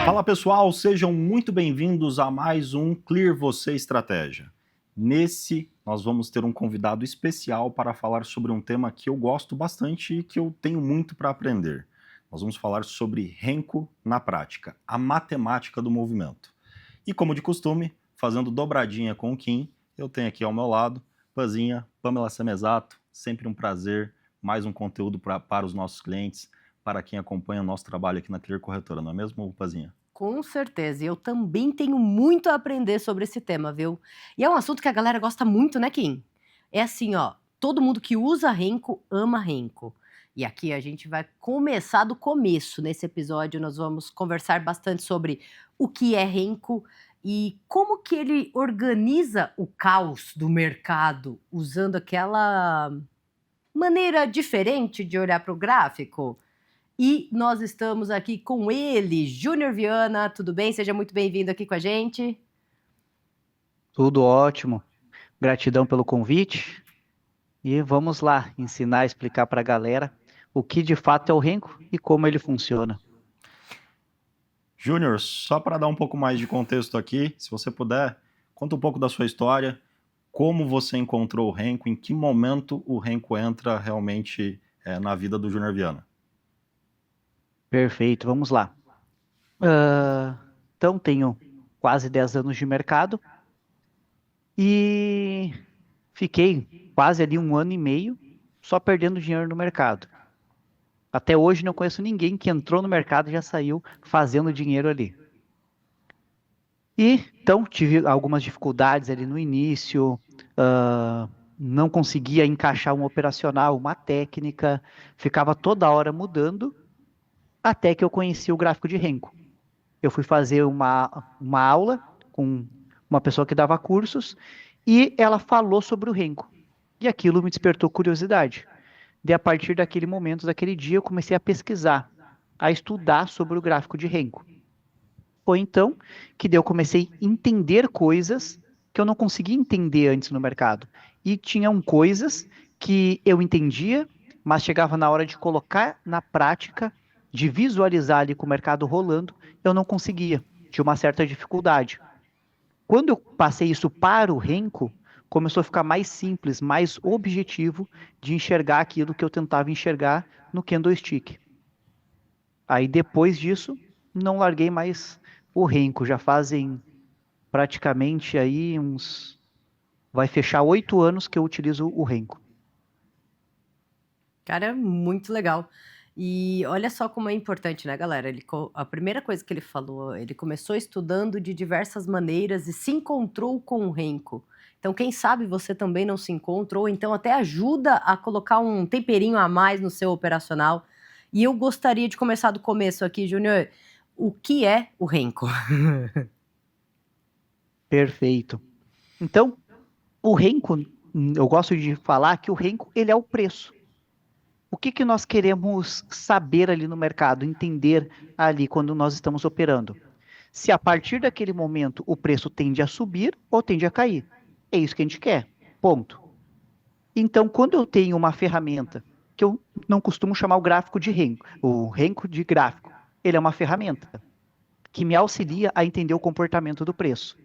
Fala pessoal, sejam muito bem-vindos a mais um Clear Você Estratégia. Nesse, nós vamos ter um convidado especial para falar sobre um tema que eu gosto bastante e que eu tenho muito para aprender. Nós vamos falar sobre Renko na prática, a matemática do movimento. E como de costume, fazendo dobradinha com o Kim, eu tenho aqui ao meu lado Pazinha, Pamela Semesato, sempre um prazer, mais um conteúdo para os nossos clientes, para quem acompanha o nosso trabalho aqui na Clear Corretora, não é mesmo, Pazinha? Com certeza, e eu também tenho muito a aprender sobre esse tema, viu? E é um assunto que a galera gosta muito, né, Kim? É assim, ó, todo mundo que usa Renko ama Renko. E aqui a gente vai começar do começo. Nesse episódio nós vamos conversar bastante sobre o que é Renko e como que ele organiza o caos do mercado usando aquela maneira diferente de olhar para o gráfico. E nós estamos aqui com ele, Júnior Viana. Tudo bem? Seja muito bem-vindo aqui com a gente. Tudo ótimo. Gratidão pelo convite. E vamos lá ensinar, explicar para a galera o que de fato é o Renko e como ele funciona. Júnior, só para dar um pouco mais de contexto aqui, se você puder, conta um pouco da sua história, como você encontrou o Renko, em que momento o Renko entra realmente na vida do Júnior Viana. Perfeito, vamos lá. Então, tenho quase 10 anos de mercado e fiquei quase ali 1 ano e meio só perdendo dinheiro no mercado. Até hoje não conheço ninguém que entrou no mercado e já saiu fazendo dinheiro ali. E então tive algumas dificuldades ali no início, não conseguia encaixar um operacional, uma técnica, ficava toda hora mudando, até que eu conheci o gráfico de Renko. Eu fui fazer uma aula com uma pessoa que dava cursos e ela falou sobre o Renko. E aquilo me despertou curiosidade. E a partir daquele momento, daquele dia, eu comecei a pesquisar, a estudar sobre o gráfico de Renko. Foi então que eu comecei a entender coisas que eu não conseguia entender antes no mercado. E tinham coisas que eu entendia, mas chegava na hora de colocar na prática, de visualizar ali com o mercado rolando, eu não conseguia. Tinha uma certa dificuldade. Quando eu passei isso para o Renko, começou a ficar mais simples, mais objetivo de enxergar aquilo que eu tentava enxergar no candlestick. Aí depois disso, não larguei mais o Renko. Já fazem praticamente aí vai fechar 8 anos que eu utilizo o Renko. Cara, muito legal. E olha só como é importante, né, galera? A primeira coisa que ele falou, ele começou estudando de diversas maneiras e se encontrou com o Renko. Então, quem sabe você também não se encontra, ou então até ajuda a colocar um temperinho a mais no seu operacional. E eu gostaria de começar do começo aqui, Júnior. O que é o Renko? Perfeito. Então, o Renko, eu gosto de falar que o Renko, ele é o preço. O que nós queremos saber ali no mercado, entender ali quando nós estamos operando? Se a partir daquele momento o preço tende a subir ou tende a cair. É isso que a gente quer. Ponto. Então, quando eu tenho uma ferramenta, que eu não costumo chamar o gráfico de Renko, o Renko de gráfico, ele é uma ferramenta que me auxilia a entender o comportamento do preço.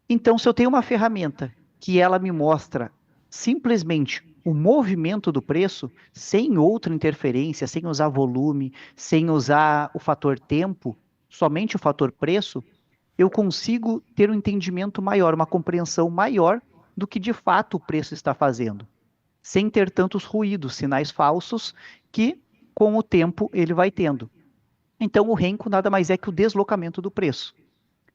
Então, se eu tenho uma ferramenta que ela me mostra simplesmente o movimento do preço, sem outra interferência, sem usar volume, sem usar o fator tempo, somente o fator preço, eu consigo ter um entendimento maior, uma compreensão maior do que de fato o preço está fazendo, sem ter tantos ruídos, sinais falsos que com o tempo ele vai tendo. Então o Renko nada mais é que o deslocamento do preço.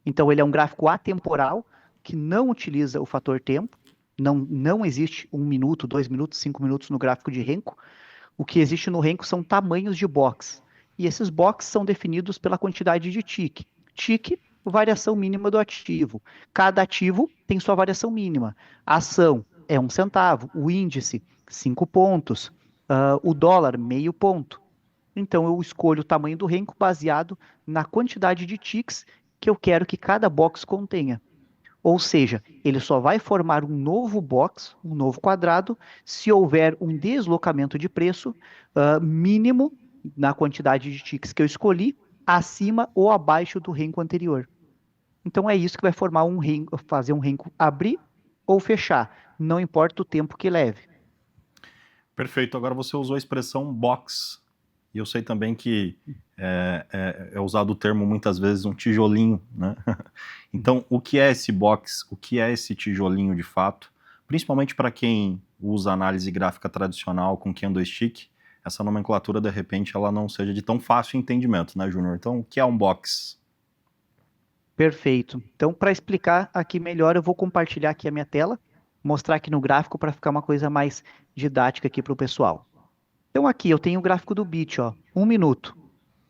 Então ele é um gráfico atemporal que não utiliza o fator tempo, não existe 1 minuto, 2 minutos, 5 minutos no gráfico de Renko. O que existe no Renko são tamanhos de box. E esses boxes são definidos pela quantidade de tick. Tick, variação mínima do ativo. Cada ativo tem sua variação mínima. A ação é 1 centavo, o índice, 5 pontos, o dólar, meio ponto. Então eu escolho o tamanho do Renko baseado na quantidade de ticks que eu quero que cada box contenha. Ou seja, ele só vai formar um novo box, um novo quadrado, se houver um deslocamento de preço mínimo na quantidade de ticks que eu escolhi acima ou abaixo do renco anterior. Então é isso que vai formar um renco, fazer um renco abrir ou fechar, não importa o tempo que leve. Perfeito. Agora você usou a expressão box. E eu sei também que é usado o termo muitas vezes um tijolinho, né? Então, o que é esse box? O que é esse tijolinho de fato? Principalmente para quem usa análise gráfica tradicional com candlestick, essa nomenclatura, de repente, ela não seja de tão fácil entendimento, né, Júnior? Então, o que é um box? Perfeito. Então, para explicar aqui melhor, eu vou compartilhar aqui a minha tela, mostrar aqui no gráfico para ficar uma coisa mais didática aqui para o pessoal. Então, aqui eu tenho o gráfico do BIT, ó, 1 minuto.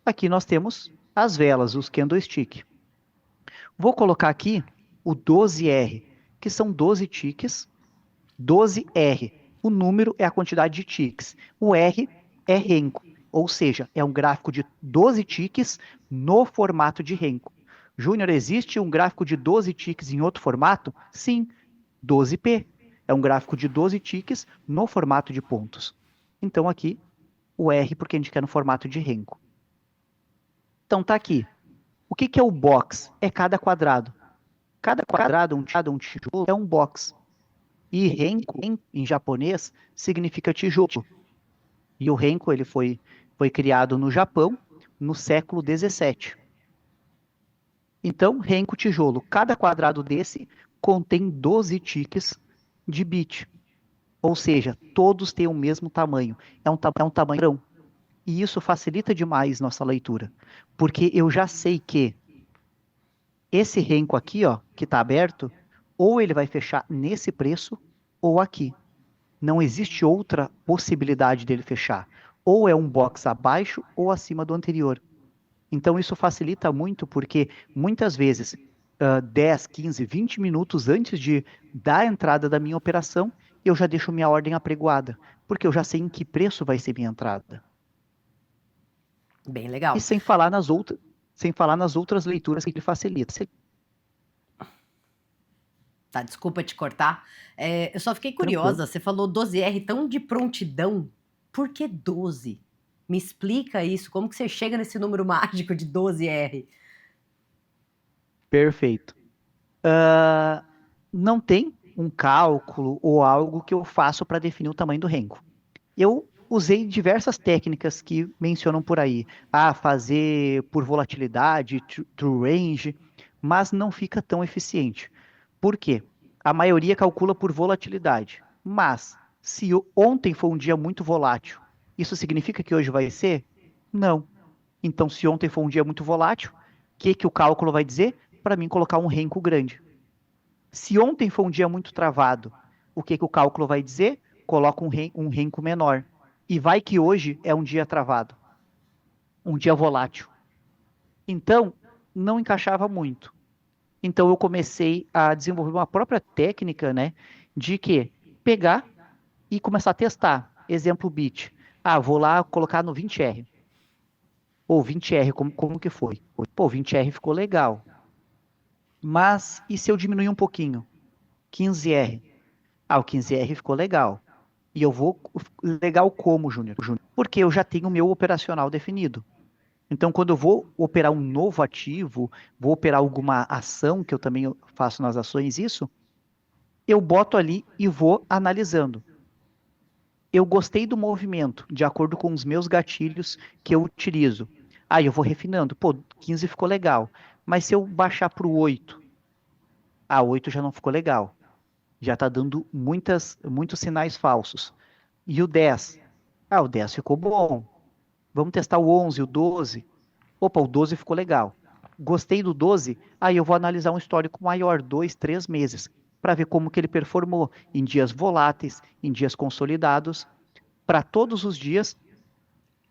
Aqui nós temos as velas, os candlestick. Vou colocar aqui o 12R, que são 12 ticks, 12R. O número é a quantidade de ticks. O R é renco, ou seja, é um gráfico de 12 ticks no formato de renco. Júnior, existe um gráfico de 12 ticks em outro formato? Sim, 12P. É um gráfico de 12 ticks no formato de pontos. Então aqui, o R, porque a gente quer no formato de renco. Então tá aqui. O que é o box? É cada quadrado. Cada quadrado, um tijolo, é um box. E renko, em japonês, significa tijolo. E o renko ele foi criado no Japão no século 17. Então, renko tijolo. Cada quadrado desse contém 12 ticks de bit. Ou seja, todos têm o mesmo tamanho. É um tamanho padrão. E isso facilita demais nossa leitura. Porque eu já sei que esse renko aqui, ó, que está aberto, ou ele vai fechar nesse preço, ou aqui. Não existe outra possibilidade dele fechar. Ou é um box abaixo ou acima do anterior. Então isso facilita muito, porque muitas vezes, 10, 15, 20 minutos antes de dar a entrada da minha operação, eu já deixo minha ordem apregoada, porque eu já sei em que preço vai ser minha entrada. Bem legal. E sem falar nas outras leituras que ele facilita. Tá, desculpa te cortar. Eu só fiquei curiosa, você falou 12R tão de prontidão. Por que 12? Me explica isso, como que você chega nesse número mágico de 12R? Perfeito. Não tem um cálculo ou algo que eu faço para definir o tamanho do renko. Eu usei diversas técnicas que mencionam por aí. Fazer por volatilidade, true range, mas não fica tão eficiente. Por quê? A maioria calcula por volatilidade. Mas, se ontem foi um dia muito volátil, isso significa que hoje vai ser? Não. Então, se ontem foi um dia muito volátil, o que o cálculo vai dizer? Para mim, colocar um renko grande. Se ontem foi um dia muito travado, o que o cálculo vai dizer? Coloca um renko menor. E vai que hoje é um dia travado, um dia volátil. Então, não encaixava muito. Então, eu comecei a desenvolver uma própria técnica, né, de que pegar e começar a testar. Exemplo, bit. Vou lá colocar no 20R. Ou 20R, como que foi? Pô, 20R ficou legal. Mas, e se eu diminuir um pouquinho? 15R. O 15R ficou legal. E eu vou... Legal como, Júnior? Porque eu já tenho o meu operacional definido. Então, quando eu vou operar um novo ativo, vou operar alguma ação, que eu também faço nas ações isso, eu boto ali e vou analisando. Eu gostei do movimento, de acordo com os meus gatilhos que eu utilizo. Eu vou refinando. Pô, 15 ficou legal. Mas se eu baixar para o 8, 8 já não ficou legal. Já está dando muitos sinais falsos. E o 10? O 10 ficou bom. Vamos testar o 11, o 12. Opa, o 12 ficou legal. Gostei do 12, eu vou analisar um histórico maior, 2, 3 meses, para ver como que ele performou em dias voláteis, em dias consolidados, para todos os dias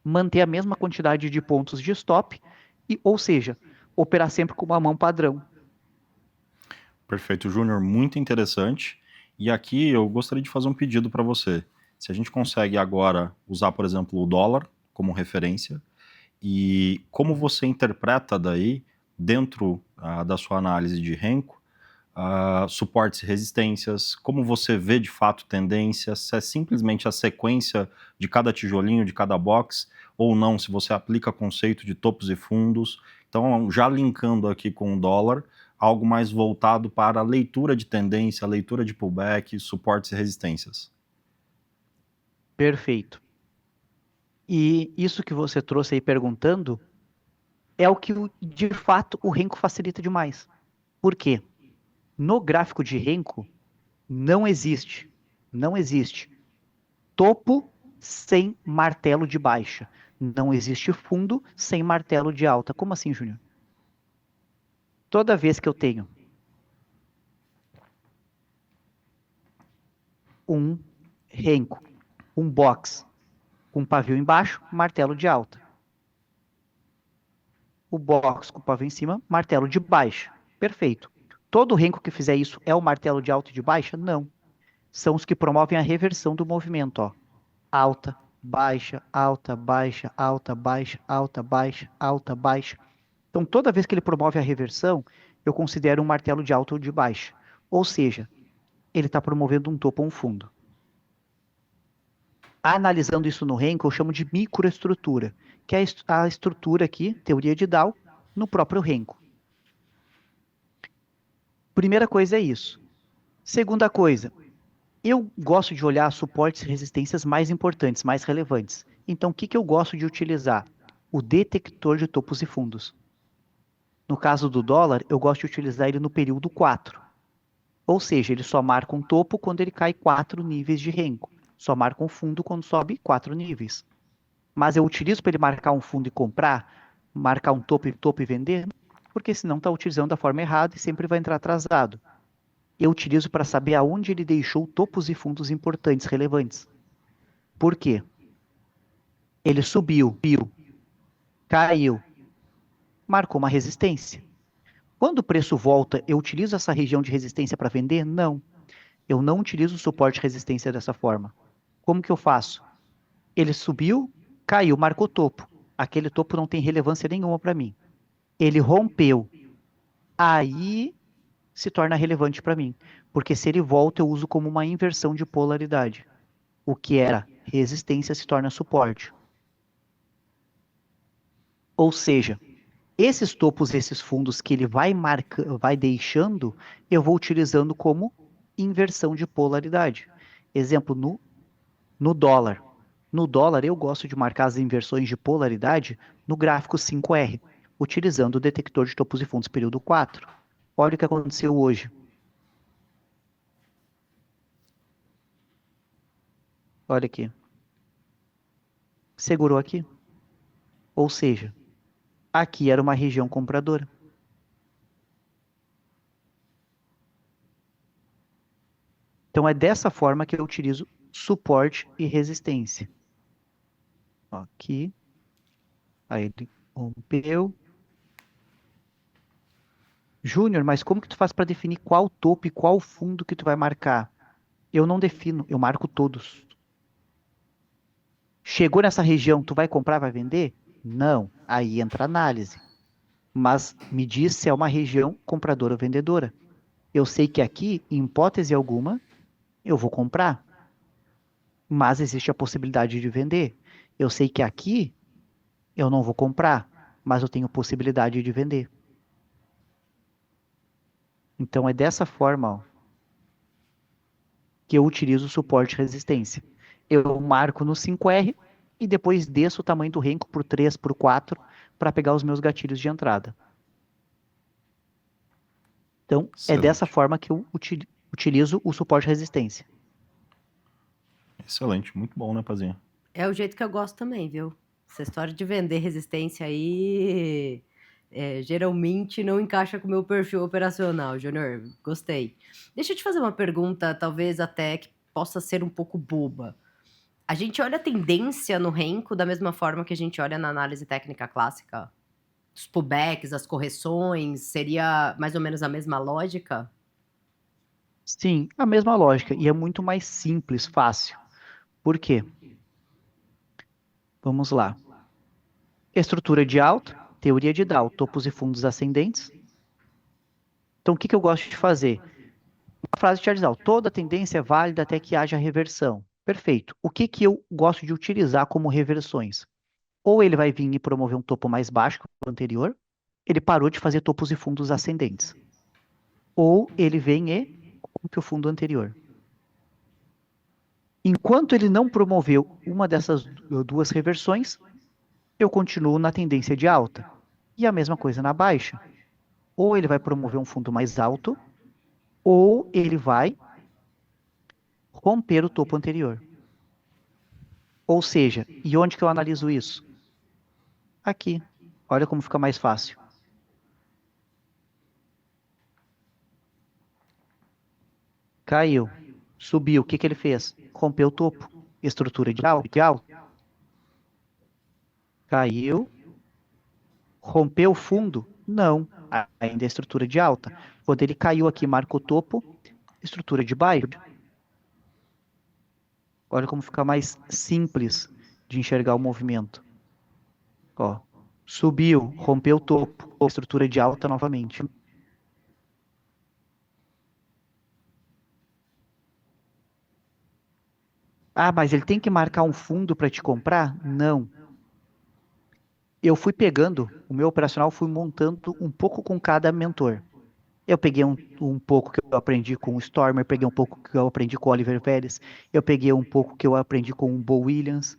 manter a mesma quantidade de pontos de stop, ou seja, operar sempre com uma mão padrão. Perfeito, Júnior, muito interessante. E aqui eu gostaria de fazer um pedido para você. Se a gente consegue agora usar, por exemplo, o dólar como referência, e como você interpreta daí, dentro da sua análise de renko, suportes e resistências, como você vê de fato tendências, se é simplesmente a sequência de cada tijolinho, de cada box, ou não, se você aplica conceito de topos e fundos. Então, já linkando aqui com o dólar, algo mais voltado para a leitura de tendência, leitura de pullback, suportes e resistências. Perfeito. E isso que você trouxe aí perguntando é o que, de fato, o Renko facilita demais. Por quê? No gráfico de Renko, não existe topo sem martelo de baixa. Não existe fundo sem martelo de alta. Como assim, Júnior? Toda vez que eu tenho um Renko, um box com pavio embaixo, martelo de alta. O box com pavio em cima, martelo de baixa. Perfeito. Todo Renko que fizer isso é o martelo de alta e de baixa? Não. São os que promovem a reversão do movimento, ó. Alta, baixa, alta, baixa, alta, baixa, alta, baixa, alta, baixa. Então, toda vez que ele promove a reversão, eu considero um martelo de alta ou de baixa. Ou seja, ele está promovendo um topo ou um fundo. Analisando isso no Renko, eu chamo de microestrutura, que é a estrutura aqui, teoria de Dow, no próprio Renko. Primeira coisa é isso. Segunda coisa, eu gosto de olhar suportes e resistências mais importantes, mais relevantes. Então, o que eu gosto de utilizar? O detector de topos e fundos. No caso do dólar, eu gosto de utilizar ele no período 4. Ou seja, ele só marca um topo quando ele cai 4 níveis de Renko. Só marca um fundo quando sobe 4 níveis. Mas eu utilizo para ele marcar um fundo e comprar, marcar um topo e vender, porque senão está utilizando da forma errada e sempre vai entrar atrasado. Eu utilizo para saber aonde ele deixou topos e fundos importantes, relevantes. Por quê? Ele subiu, caiu, marcou uma resistência. Quando o preço volta, eu utilizo essa região de resistência para vender? Não. Eu não utilizo o suporte e resistência dessa forma. Como que eu faço? Ele subiu, caiu, marcou topo. Aquele topo não tem relevância nenhuma para mim. Ele rompeu. Aí se torna relevante para mim. Porque se ele volta, eu uso como uma inversão de polaridade. O que era resistência se torna suporte. Ou seja, esses topos, esses fundos que ele vai deixando, eu vou utilizando como inversão de polaridade. Exemplo, no dólar. No dólar, eu gosto de marcar as inversões de polaridade no gráfico 5R, utilizando o detector de topos e fundos período 4. Olha o que aconteceu hoje. Olha aqui. Segurou aqui. Ou seja, aqui era uma região compradora. Então é dessa forma que eu utilizo suporte e resistência. Aqui. Aí ele rompeu. Júnior, mas como que tu faz para definir qual topo e qual fundo que tu vai marcar? Eu não defino, eu marco todos. Chegou nessa região, tu vai comprar, vai vender? Não, aí entra a análise. Mas me diz se é uma região compradora ou vendedora. Eu sei que aqui, em hipótese alguma, eu vou comprar. Mas existe a possibilidade de vender. Eu sei que aqui, eu não vou comprar, mas eu tenho possibilidade de vender. Então é dessa forma, ó, que eu utilizo o suporte e resistência. Eu marco no 5R e depois desço o tamanho do Renko por 3, por 4, para pegar os meus gatilhos de entrada. Então, Excelente. é dessa forma que eu utilizo o suporte e resistência. Excelente, muito bom, né, Pazinha? É o jeito que eu gosto também, viu? Essa história de vender resistência aí geralmente não encaixa com o meu perfil operacional, Júnior. Gostei. Deixa eu te fazer uma pergunta, talvez até que possa ser um pouco boba. A gente olha a tendência no Renko da mesma forma que a gente olha na análise técnica clássica? Os pullbacks, as correções, seria mais ou menos a mesma lógica? Sim, a mesma lógica. E é muito mais simples, fácil. Por quê? Vamos lá. Estrutura de alta, teoria de Dow, topos e fundos ascendentes. Então, o que eu gosto de fazer? Uma frase de Charles Dow, toda tendência é válida até que haja reversão. Perfeito. O que eu gosto de utilizar como reversões? Ou ele vai vir e promover um topo mais baixo que o anterior, ele parou de fazer topos e fundos ascendentes. Ou ele vem e rompe o fundo anterior. Enquanto ele não promoveu uma dessas duas reversões, eu continuo na tendência de alta. E a mesma coisa na baixa. Ou ele vai promover um fundo mais alto, ou ele vai romper o topo anterior. Ou seja, e onde que eu analiso isso? Aqui. Olha como fica mais fácil. Caiu. Subiu. O que que ele fez? Rompeu o topo. Estrutura de alta. Caiu. Rompeu o fundo? Não. Ainda é estrutura de alta. Quando ele caiu aqui, marcou o topo, estrutura de baixo. Olha como fica mais simples de enxergar o movimento. Ó, subiu, rompeu o topo, estrutura de alta novamente. Ah, mas ele tem que marcar um fundo para te comprar? Não. Eu fui pegando, o meu operacional fui montando um pouco com cada mentor. Eu peguei um pouco que eu aprendi com o Stormer, peguei um pouco que eu aprendi com o Oliver Vélez, eu peguei um pouco que eu aprendi com o Bo Williams.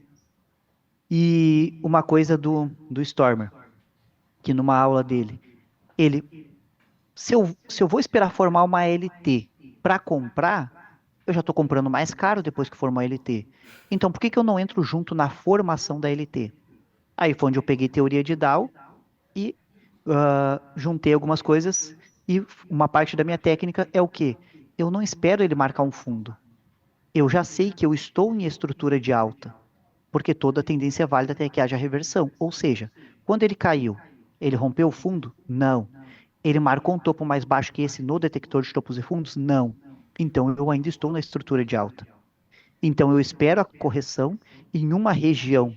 E uma coisa do Stormer, que numa aula dele, se eu vou esperar formar uma LT para comprar, eu já estou comprando mais caro depois que formar a LT. Então, por que eu não entro junto na formação da LT? Aí foi onde eu peguei teoria de Dow e juntei algumas coisas, e uma parte da minha técnica é o quê? Eu não espero ele marcar um fundo. Eu já sei que eu estou em estrutura de alta, porque toda tendência é válida até que haja reversão. Ou seja, quando ele caiu, ele rompeu o fundo? Não. Ele marcou um topo mais baixo que esse no detector de topos e fundos? Não. Então eu ainda estou na estrutura de alta. Então eu espero a correção em uma região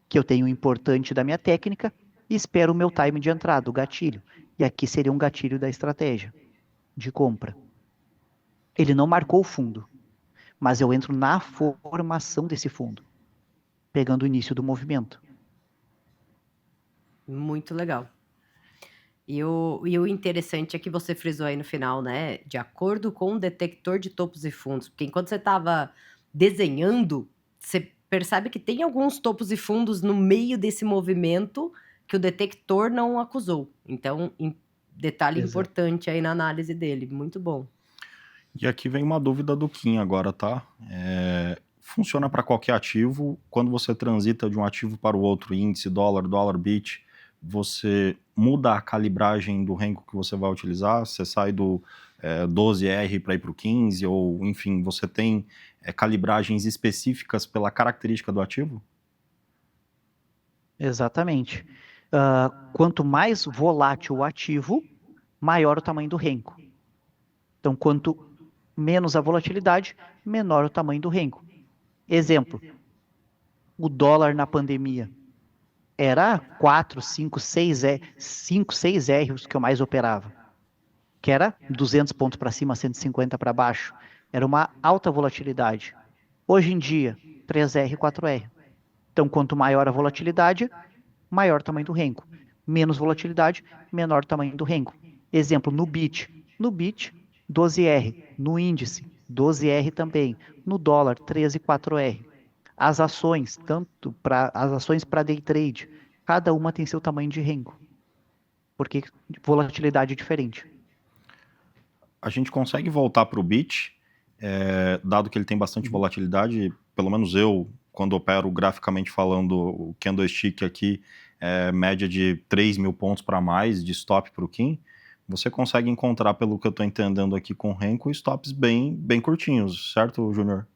que eu tenho importante da minha técnica e espero o meu time de entrada, o gatilho. E aqui seria um gatilho da estratégia de compra. Ele não marcou o fundo, mas eu entro na formação desse fundo, pegando o início do movimento. Muito legal. E o interessante é que você frisou aí no final, né? De acordo com o detector de topos e fundos. Porque enquanto você estava desenhando, você percebe que tem alguns topos e fundos no meio desse movimento que o detector não acusou. Então, detalhe Exato. importante aí na análise dele. Muito bom. E aqui vem uma dúvida do Kim agora, tá? Funciona para qualquer ativo. Quando você transita de um ativo para o outro, índice, dólar bit, você muda a calibragem do Renko que você vai utilizar? Você sai do 12R para ir para o 15? Ou, enfim, você tem calibragens específicas pela característica do ativo? Exatamente. Quanto mais volátil o ativo, maior o tamanho do Renko. Então, quanto menos a volatilidade, menor o tamanho do Renko. Exemplo, o dólar na pandemia era 4, 5, 6 R os que eu mais operava, que era 200 pontos para cima, 150 para baixo. Era uma alta volatilidade. Hoje em dia, 3R, 4R. Então, quanto maior a volatilidade, maior o tamanho do Renko. Menos volatilidade, menor o tamanho do Renko. Exemplo, no BIT. No BIT, 12R. No índice, 12R também. No dólar, 13, 4R. As ações, as ações para day trade, cada uma tem seu tamanho de Renko. Porque volatilidade é diferente. A gente consegue voltar para o BIT, dado que ele tem bastante volatilidade, pelo menos eu, quando opero graficamente falando, o candlestick aqui média de 3 mil pontos para mais de stop para o Kim, você consegue encontrar, pelo que eu estou entendendo aqui com o Renko, stops bem curtinhos, certo, Júnior?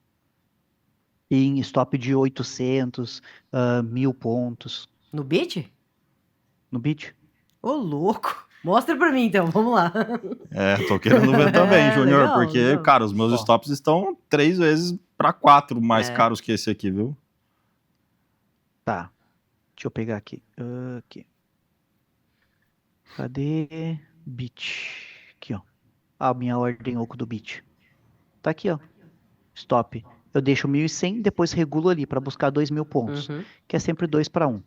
Em stop de 800, 1.000 pontos. No BIT? No BIT. Ô, louco! Mostra pra mim, então. Vamos lá. Tô querendo ver também, Júnior, legal, porque, legal. cara, os meus stops estão 3 vezes para 4 mais É. caros que esse aqui, viu? Tá. Deixa eu pegar aqui. Aqui. Cadê? BIT. Aqui, ó. A minha ordem oco do BIT. Tá aqui, ó. Stop. Eu deixo 1.100, depois regulo ali para buscar 2.000 pontos. Uhum. Que é sempre 2 para 1.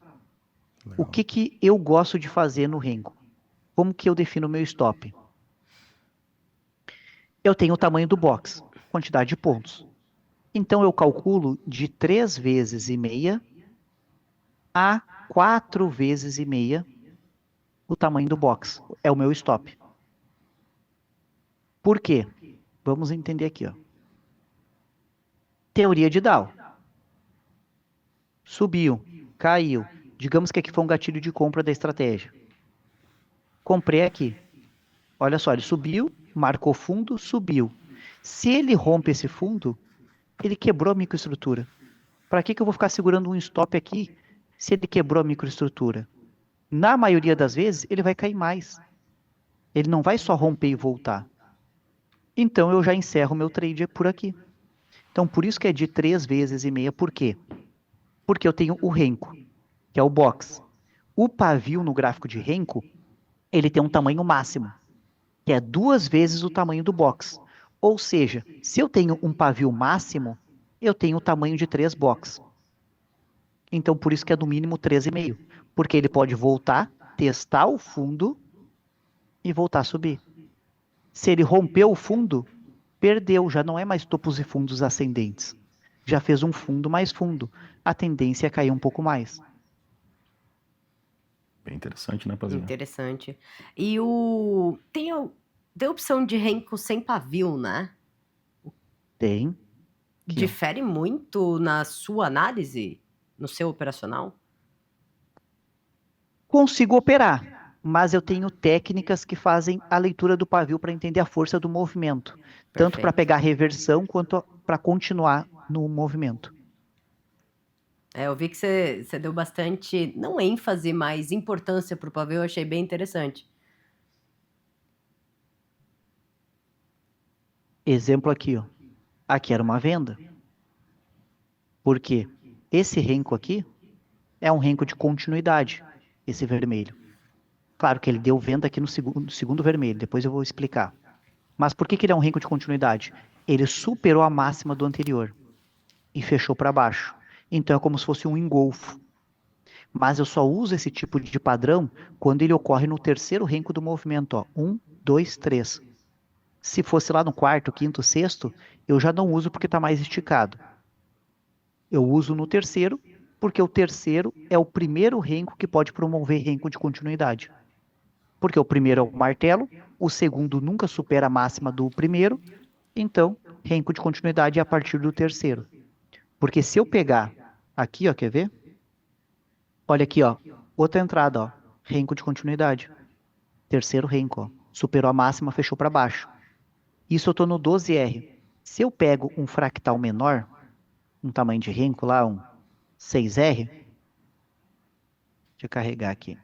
O que eu gosto de fazer no Renko? Como que eu defino o meu stop? Eu tenho o tamanho do box, quantidade de pontos. Então eu calculo de 3 vezes e meia a 4 vezes e meia o tamanho do box. É o meu stop. Por quê? Vamos entender aqui, ó. Teoria de Dow. Subiu, caiu. Digamos que aqui foi um gatilho de compra da estratégia. Comprei aqui. Olha só, ele subiu, marcou fundo, subiu. Se ele rompe esse fundo, ele quebrou a microestrutura. Para que eu vou ficar segurando um stop aqui se ele quebrou a microestrutura? Na maioria das vezes, ele vai cair mais. Ele não vai só romper e voltar. Então eu já encerro meu trade por aqui. Então por isso que é de 3 vezes e meia. Por quê? Porque eu tenho o Renko, que é o box. O pavio no gráfico de Renko, ele tem um tamanho máximo, que é 2 vezes o tamanho do box. Ou seja, se eu tenho um pavio máximo, eu tenho o tamanho de 3 box. Então por isso que é no mínimo 3,5. Porque ele pode voltar, testar o fundo e voltar a subir. Se ele rompeu o fundo, perdeu, já não é mais topos e fundos ascendentes. Já fez um fundo mais fundo. A tendência é cair um pouco mais. Bem interessante, né, Pazinha? Interessante. E tem a opção de Renko sem pavio, né? Tem. Aqui, Difere muito na sua análise, no seu operacional? Consigo operar, mas eu tenho técnicas que fazem a leitura do pavio para entender a força do movimento. Tanto para Perfeito. pegar reversão, quanto para continuar no movimento. Eu vi que você deu bastante, não ênfase, mas importância para o pavio, eu achei bem interessante. Exemplo aqui, ó. Aqui era uma venda. Por quê? Esse Renko aqui é um Renko de continuidade, esse vermelho. Claro que ele deu venda aqui no segundo vermelho, depois eu vou explicar. Mas por que ele é um Renko de continuidade? Ele superou a máxima do anterior e fechou para baixo. Então é como se fosse um engolfo. Mas eu só uso esse tipo de padrão quando ele ocorre no terceiro Renko do movimento. Ó. 1, 2, 3. Se fosse lá no quarto, quinto, sexto, eu já não uso porque está mais esticado. Eu uso no terceiro, porque o terceiro é o primeiro Renko que pode promover Renko de continuidade. Porque o primeiro é o martelo, o segundo nunca supera a máxima do primeiro, então Renko de continuidade é a partir do terceiro. Porque se eu pegar aqui, ó, quer ver? Olha aqui, ó, outra entrada, ó, Renko de continuidade. Terceiro Renko, ó, superou a máxima, fechou para baixo. Isso eu estou no 12R. Se eu pego um fractal menor, um tamanho de Renko lá, um 6R, deixa eu carregar aqui.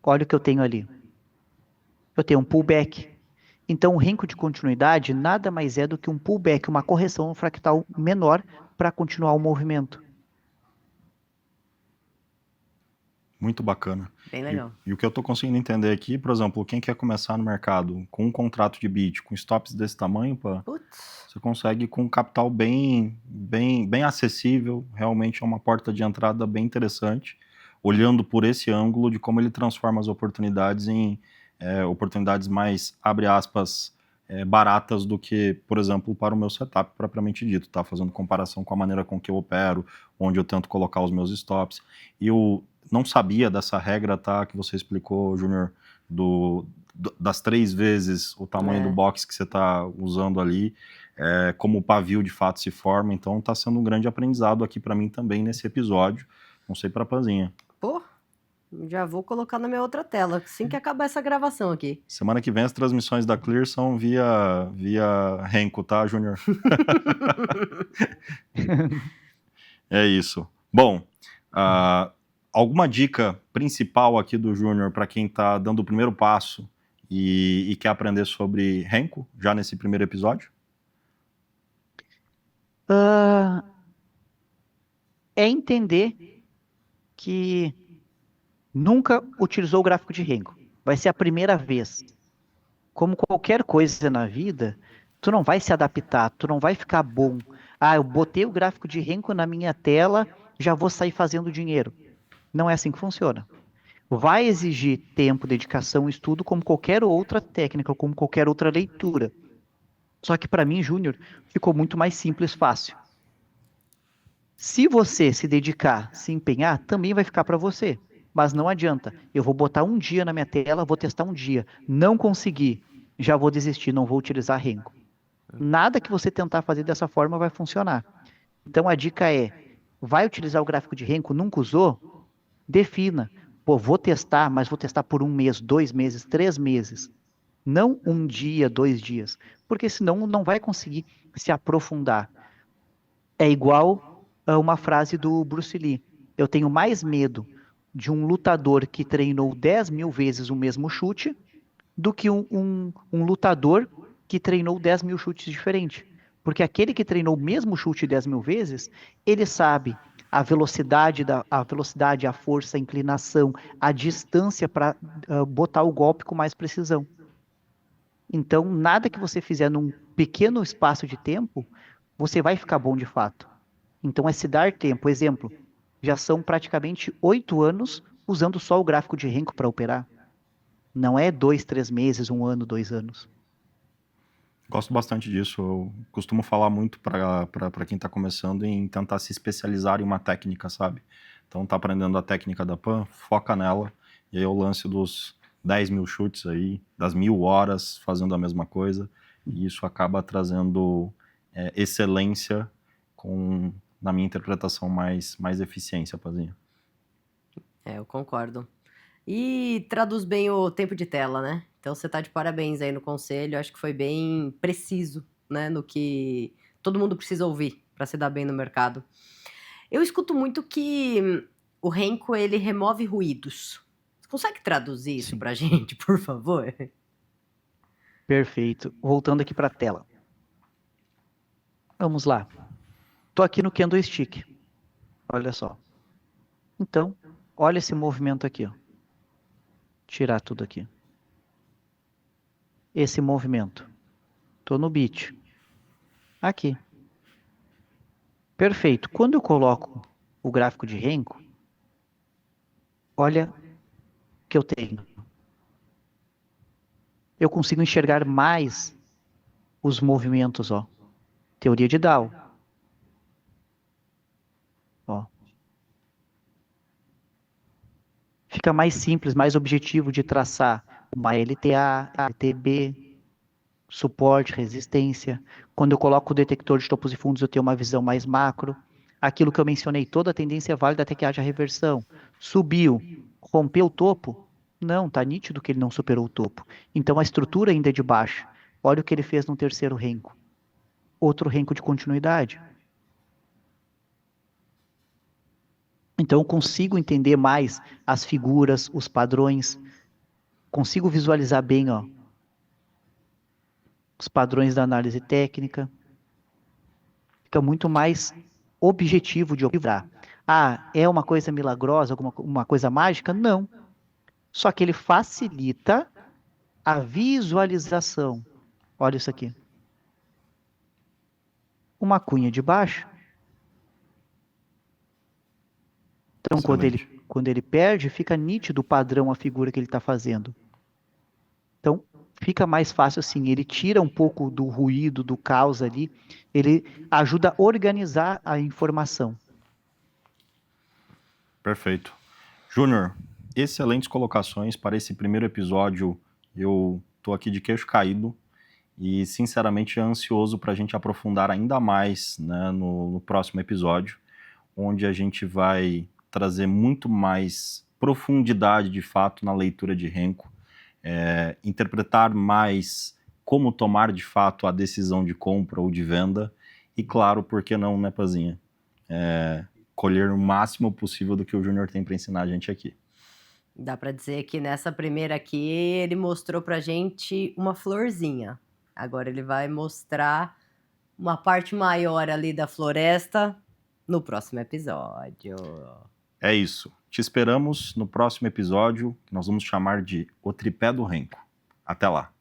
Olha o que eu tenho ali. Eu tenho um pullback. Então o Renko de continuidade nada mais é do que um pullback, uma correção no fractal menor para continuar o movimento. Muito bacana. Bem legal. E o que eu estou conseguindo entender aqui, por exemplo, quem quer começar no mercado com um contrato de bit, com stops desse tamanho, Putz, você consegue com um capital bem acessível, realmente é uma porta de entrada bem interessante, olhando por esse ângulo de como ele transforma as oportunidades em oportunidades mais, abre aspas, baratas do que, por exemplo, para o meu setup propriamente dito, tá? Fazendo comparação com a maneira com que eu opero, onde eu tento colocar os meus stops. E eu não sabia dessa regra, tá? Que você explicou, Júnior, das 3 vezes o tamanho do box que você está usando ali, como o pavio de fato se forma. Então está sendo um grande aprendizado aqui para mim também nesse episódio. Não sei para a Panzinha. pô, já vou colocar na minha outra tela, assim que acabar essa gravação aqui. Semana que vem as transmissões da Clear são via Renko, tá, Júnior? É isso. Bom, alguma dica principal aqui do Júnior para quem está dando o primeiro passo e quer aprender sobre Renko, já nesse primeiro episódio? É entender que nunca utilizou o gráfico de Renko. Vai ser a primeira vez. Como qualquer coisa na vida, tu não vai se adaptar, tu não vai ficar bom. Ah, eu botei o gráfico de Renko na minha tela já vou sair fazendo dinheiro. Não é assim que funciona. Vai exigir tempo, dedicação, estudo, como qualquer outra técnica, como qualquer outra leitura. Só que para mim, Júnior, ficou muito mais simples, fácil. Se você se dedicar, se empenhar, também vai ficar para você. Mas não adianta. Eu vou botar um dia na minha tela, vou testar um dia. Não conseguir, já vou desistir, não vou utilizar Renko. Nada que você tentar fazer dessa forma vai funcionar. Então a dica é, vai utilizar o gráfico de Renko, nunca usou? Defina. Pô, vou testar, mas vou testar por 1 mês, 2 meses, 3 meses. Não um dia, 2 dias. Porque senão não vai conseguir se aprofundar. É igual a uma frase do Bruce Lee. Eu tenho mais medo de um lutador que treinou 10 mil vezes o mesmo chute do que um lutador que treinou 10 mil chutes diferentes. Porque aquele que treinou o mesmo chute 10 mil vezes, ele sabe a velocidade, a força, a inclinação, a distância para botar o golpe com mais precisão. Então, nada que você fizer num pequeno espaço de tempo, você vai ficar bom de fato. Então, é se dar tempo. Exemplo, já são praticamente 8 anos usando só o gráfico de Renko para operar. Não é 2, 3 meses, 1 ano, 2 anos. Gosto bastante disso. Eu costumo falar muito para quem está começando em tentar se especializar em uma técnica, sabe? Então, tá aprendendo a técnica da PAN, foca nela. E aí, o lance dos 10 mil chutes aí, das 1000 horas fazendo a mesma coisa. E isso acaba trazendo excelência com, na minha interpretação, mais eficiência, Pazinho. Eu concordo. E traduz bem o tempo de tela, né? Então você tá de parabéns aí no conselho, acho que foi bem preciso, né, no que todo mundo precisa ouvir para se dar bem no mercado. Eu escuto muito que o Renko, ele remove ruídos. Você consegue traduzir isso Sim. pra gente, por favor? Perfeito. Voltando aqui para a tela. Vamos lá. Estou aqui no Candlestick. Olha só. Então, olha esse movimento aqui. Ó. Tirar tudo aqui. Esse movimento. Estou no bit. Aqui. Perfeito. Quando eu coloco o gráfico de Renko, olha o que eu tenho. Eu consigo enxergar mais os movimentos, ó. Teoria de Dow. Ó. Fica mais simples, mais objetivo de traçar uma LTA, LTB, suporte, resistência. Quando eu coloco o detector de topos e fundos, eu tenho uma visão mais macro. Aquilo que eu mencionei, toda a tendência é válida até que haja reversão. Subiu, rompeu o topo? Não, tá nítido que ele não superou o topo. Então a estrutura ainda é de baixa. Olha o que ele fez no terceiro Renko. Outro Renko de continuidade. Então eu consigo entender mais as figuras, os padrões. Consigo visualizar bem, ó, os padrões da análise técnica. Fica muito mais objetivo de observar. Ah, é uma coisa milagrosa, uma coisa mágica? Não. Só que ele facilita a visualização. Olha isso aqui. Uma cunha de baixo. Então, quando ele perde, fica nítido o padrão, a figura que ele está fazendo. Então, fica mais fácil assim, ele tira um pouco do ruído, do caos ali, ele ajuda a organizar a informação. Perfeito. Júnior, excelentes colocações para esse primeiro episódio. Eu estou aqui de queixo caído e, sinceramente, ansioso para a gente aprofundar ainda mais, né, no próximo episódio, onde a gente vai trazer muito mais profundidade, de fato, na leitura de Renko, interpretar mais como tomar, de fato, a decisão de compra ou de venda e, claro, por que não, né, Pazinha? Colher o máximo possível do que o Júnior tem para ensinar a gente aqui. Dá para dizer que nessa primeira aqui ele mostrou pra gente uma florzinha. Agora ele vai mostrar uma parte maior ali da floresta no próximo episódio. É isso. Te esperamos no próximo episódio, que nós vamos chamar de O Tripé do Renko. Até lá.